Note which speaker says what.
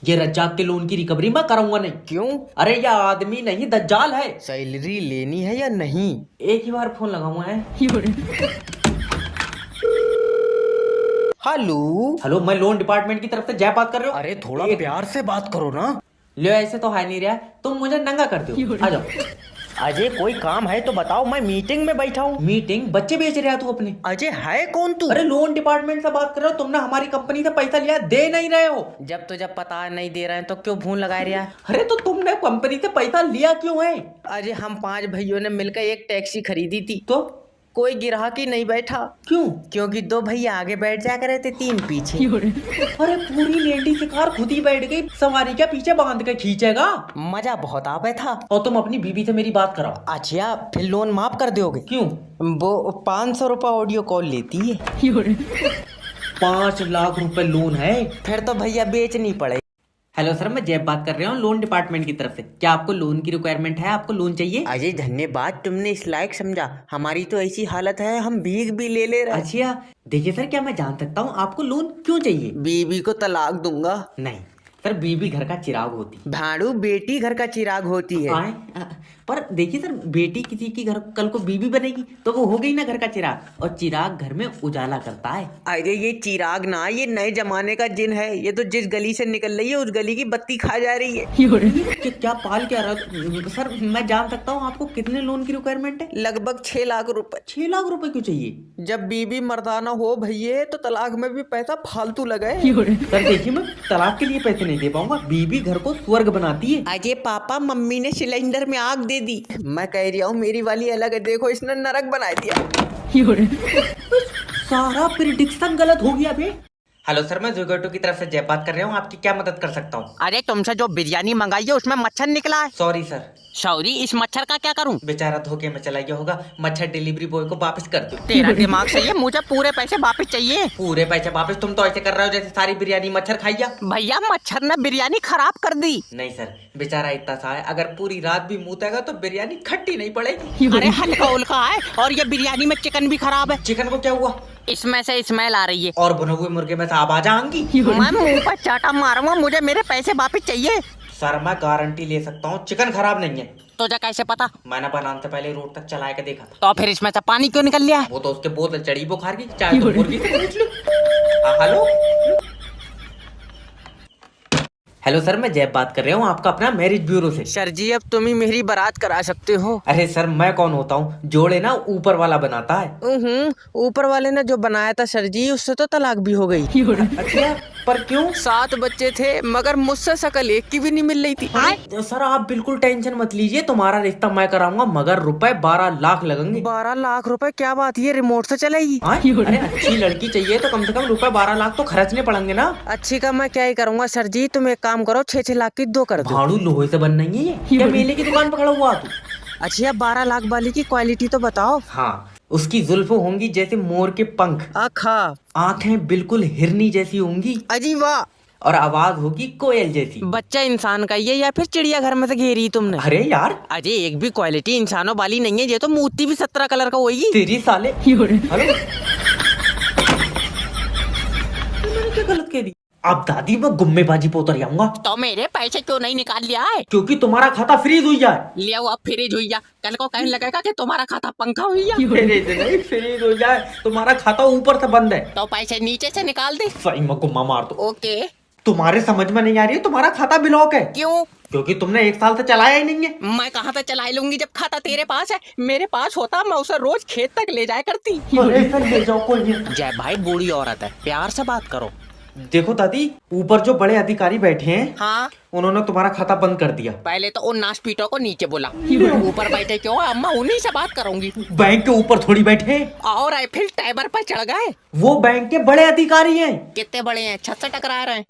Speaker 1: ये रज्जाक के लोन की रिकवरी मैं कराऊंगा नहीं।
Speaker 2: क्यों?
Speaker 1: अरे ये आदमी नहीं दज्जाल है।
Speaker 2: सैलरी लेनी है या नहीं?
Speaker 1: एक ही बार फोन लगाऊंगा है।
Speaker 2: हेलो।
Speaker 1: हेलो, मैं लोन डिपार्टमेंट की तरफ से जय बात कर रहे हो।
Speaker 2: अरे थोड़ा प्यार से बात करो ना।
Speaker 1: ले ऐसे तो है नहीं रहा, तुम मुझे नंगा कर दो। आ जाओ।
Speaker 2: अजय कोई काम है तो बताओ, मैं मीटिंग में बैठा हूँ।
Speaker 1: मीटिंग? बच्चे बेच रहा तू अपने?
Speaker 2: अजय है कौन तू?
Speaker 1: अरे लोन डिपार्टमेंट से बात कर रहे हो, तुमने हमारी कंपनी से पैसा लिया, दे नहीं रहे हो।
Speaker 2: जब पता नहीं दे रहे हैं तो क्यों फोन लगा रहा है?
Speaker 1: अरे तो तुमने कंपनी से पैसा लिया क्यों है?
Speaker 2: अजय हम 5 भाइयों ने मिलकर एक टैक्सी खरीदी थी,
Speaker 1: तो
Speaker 2: कोई ग्राहक ही नहीं बैठा।
Speaker 1: क्यों?
Speaker 2: क्योंकि 2 भैया आगे बैठ जा करे थे, 3 पीछे।
Speaker 1: अरे पूरी लेडी की कार खुद ही बैठ गई, सवारी क्या पीछे बांध के खींचेगा?
Speaker 2: मजा बहुत आवे था।
Speaker 1: और तुम अपनी बीबी से मेरी बात कराओ।
Speaker 2: अच्छा फिर लोन माफ कर दोगे?
Speaker 1: क्यों?
Speaker 2: वो 500 रुपये ऑडियो कॉल लेती है।
Speaker 1: 5 लाख रुपए लोन है?
Speaker 2: फिर तो भैया बेचनी पड़े।
Speaker 1: हेलो सर, मैं जैब बात कर रहा हूँ लोन डिपार्टमेंट की तरफ से। क्या आपको लोन की रिक्वायरमेंट है? आपको लोन चाहिए?
Speaker 2: अजय धन्यवाद, तुमने इस लायक समझा। हमारी तो ऐसी हालत है, हम भीख भी ले ले रहे।
Speaker 1: अच्छा देखिए सर, क्या मैं जान सकता हूँ आपको लोन क्यों चाहिए?
Speaker 2: बीबी को तलाक दूंगा।
Speaker 1: नहीं सर, बीबी घर का चिराग होती।
Speaker 2: भाड़ू बेटी घर का चिराग होती है।
Speaker 1: पर देखिए सर, बेटी किसी की घर कल को बीबी बनेगी तो वो हो गई ना घर का चिराग, और चिराग घर में उजाला करता है।
Speaker 2: अरे ये चिराग ना, ये नए जमाने का जिन है। ये तो जिस गली से निकल रही है उस गली की बत्ती खा जा रही है।
Speaker 1: क्या पाल क्या रहा? सर मैं जान सकता हूँ आपको कितने लोन की रिक्वायरमेंट है?
Speaker 2: लगभग 6 लाख रुपए।
Speaker 1: 6 लाख रुपए क्यों चाहिए?
Speaker 2: जब बीबी मर्दाना हो भैये तो तलाक में भी पैसा फालतू लगे।
Speaker 1: सर देखिए, मैं तलाक के लिए पैसे नहीं दे पाऊंगा, बीबी घर को स्वर्ग बनाती है।
Speaker 2: अजय पापा मम्मी ने सिलेंडर में आग दे दी। मैं कह रही हूँ मेरी वाली अलग है, देखो इसने नरक बना दिया।
Speaker 1: सारा प्रिडिक्शन गलत हो गया बे। हेलो सर, मैं जोगेटो की तरफ से जय बात कर रहा हूँ, आपकी क्या मदद कर सकता हूँ?
Speaker 2: अरे तुमसे जो बिरयानी मंगाई है उसमें मच्छर निकला है।
Speaker 1: Sorry sir.
Speaker 2: सॉरी, इस मच्छर का क्या करूं?
Speaker 1: बेचारा धोखे में चला गया होगा, मच्छर डिलीवरी बॉय को वापस कर दो।
Speaker 2: तेरा दिमाग सही है, मुझे पूरे पैसे वापस चाहिए।
Speaker 1: पूरे पैसे वापस? तुम तो ऐसे कर रहे हो जैसे सारी बिरयानी मच्छर खाइया।
Speaker 2: भैया मच्छर ने बिरयानी खराब कर दी।
Speaker 1: नहीं सर, बेचारा इतना सा है, अगर पूरी रात भी मूतेगा तो बिरयानी खट्टी नहीं पड़ेगी।
Speaker 2: अरे हल्का उल्का है, और ये बिरयानी में चिकन भी खराब है।
Speaker 1: चिकन को क्या हुआ?
Speaker 2: इसमें से स्मेल आ रही है।
Speaker 1: और भुने हुए मुर्गे में से आवाज आएंगी।
Speaker 2: मैं मुंह पर चाटा मारूंगा, मुझे मेरे पैसे वापस चाहिए।
Speaker 1: सर मैं गारंटी ले सकता हूँ चिकन खराब नहीं है।
Speaker 2: तुझे कैसे पता?
Speaker 1: मैंने बनाने से पहले रोड तक चला के देखा था।
Speaker 2: तो फिर इसमें से पानी क्यों निकल लिया है?
Speaker 1: वो तो उसके बोतल चढ़ी बुखार की, चाहे तो मुर्गी से पूछ लो। हेलो हेलो सर, मैं जैब बात कर रहा हूँ, आपका अपना मैरिज ब्यूरो से।
Speaker 2: सर जी अब तुम ही मेरी बारात करा सकते हो।
Speaker 1: अरे सर मैं कौन होता हूँ, जोड़े ना ऊपर वाला बनाता है।
Speaker 2: ऊपर वाले ने जो बनाया था सर जी, उससे तो तलाक भी हो गई।
Speaker 1: अच्छा, पर क्यों?
Speaker 2: 7 बच्चे थे मगर मुझसे शकल एक की भी नहीं मिल रही थी।
Speaker 1: तो सर आप बिल्कुल टेंशन मत लीजिए, तुम्हारा रिश्ता मैं कराऊंगा, मगर रुपए 12 लाख लगेंगे।
Speaker 2: 12 लाख रुपए? क्या बात, ये रिमोट से चलेगी?
Speaker 1: अरे अच्छी लड़की चाहिए तो कम से कम रुपए 12 लाख तो खर्चने पड़ेंगे ना।
Speaker 2: अच्छी का मैं क्या ही करूंगा सर जी, तुम एक काम करो 6-6 लाख की 2 कर दो।
Speaker 1: भाड़ू लोहे से बन नहीं है ये, क्या मेले की दुकान पकड़ा हुआ तू?
Speaker 2: अच्छा 12 लाख वाली की क्वालिटी तो बताओ।
Speaker 1: हाँ, उसकी जुल्फें होंगी जैसे मोर के पंख,
Speaker 2: आखा
Speaker 1: आंखें बिल्कुल हिरनी जैसी होंगी,
Speaker 2: अजी वाह,
Speaker 1: और आवाज होगी कोयल जैसी।
Speaker 2: बच्चा इंसान का ये या फिर चिड़िया घर में से घेरी तुमने?
Speaker 1: अरे यार
Speaker 2: अजय एक भी क्वालिटी इंसानों वाली नहीं है, ये तो मूर्ति भी 17 कलर का होगी।
Speaker 1: तेरी साले। हेलो, मैंने क्या गलत कह दी? अब दादी मैं गुम्मेबाजी पे उतर जाऊंगा।
Speaker 2: तो मेरे पैसे क्यों नहीं निकाल लिया है?
Speaker 1: क्योंकि तुम्हारा खाता फ्रीज हुई जाए।
Speaker 2: लिया हुआ फ्रीज हुई जा, कल को कहने लगेगा कि तुम्हारा खाता पंखा हुई जा।
Speaker 1: फ्रीज नहीं, फ्रीज हो जाए, तुम्हारा खाता ऊपर से बंद है।
Speaker 2: तो पैसे नीचे से निकाल दे।
Speaker 1: सही में गुम्मा मार दो।
Speaker 2: ओके।
Speaker 1: तुम्हारे समझ में नहीं आ रही है, तुम्हारा खाता ब्लॉक है।
Speaker 2: क्यों?
Speaker 1: क्योंकि तुमने 1 साल से चलाया ही नहीं है।
Speaker 2: मैं कहाँ तक चला लूंगी जब खाता तेरे पास है। मेरे पास होता मैं उसे रोज खेत तक ले जाया करती।
Speaker 1: अरे फिर ले जाओ, कोई नहीं।
Speaker 2: जय भाई बूढ़ी औरत है, प्यार से बात करो।
Speaker 1: देखो दादी, ऊपर जो बड़े अधिकारी बैठे हैं,
Speaker 2: हाँ
Speaker 1: उन्होंने तुम्हारा खाता बंद कर दिया।
Speaker 2: पहले तो उन नासपीटों को नीचे बोला, ऊपर बैठे क्यों? अम्मा उन्हीं से बात करूंगी।
Speaker 1: बैंक के ऊपर थोड़ी बैठे हैं।
Speaker 2: और आईफिल टावर पर चढ़ गए।
Speaker 1: वो बैंक के बड़े अधिकारी हैं।
Speaker 2: कितने बड़े हैं? छत से टकरा रहे हैं।